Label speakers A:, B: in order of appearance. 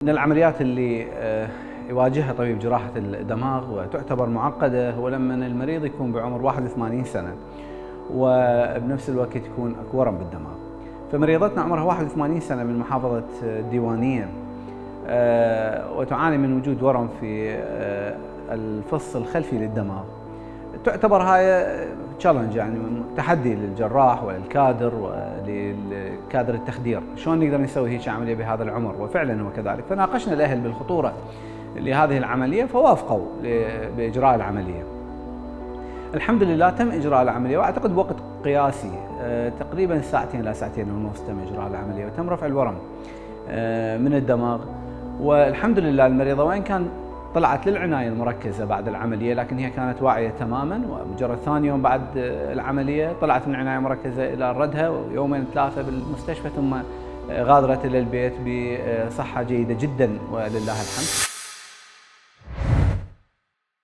A: من العمليات اللي يواجهها طبيب جراحة الدماغ وتعتبر معقدة هو لما المريض يكون بعمر 81 سنة وبنفس الوقت يكون اكو ورم بالدماغ. فمريضتنا عمرها 81 سنة من محافظة الديوانية وتعاني من وجود ورم في الفص الخلفي للدماغ. تعتبر هاي تشالنج، يعني تحدي للجراح وللكادر وللكادر التخدير، شلون نقدر نسوي هيك عمليه بهذا العمر؟ وفعلا هو كذلك. فناقشنا الاهل بالخطوره لهذه العمليه فوافقوا باجراء العمليه. الحمد لله تم اجراء العمليه واعتقد بوقت قياسي، تقريبا ساعتين لا ساعتين ونص تم اجراء العمليه وتم رفع الورم من الدماغ. والحمد لله المريضه وين كان طلعت للعناية المركزة بعد العملية، لكن هي كانت واعية تماما، ومجرد ثاني يوم بعد العملية طلعت من عناية مركزة إلى ردها، ويومين ثلاثة بالمستشفى ثم غادرت إلى البيت بصحة جيدة جدا ولله الحمد.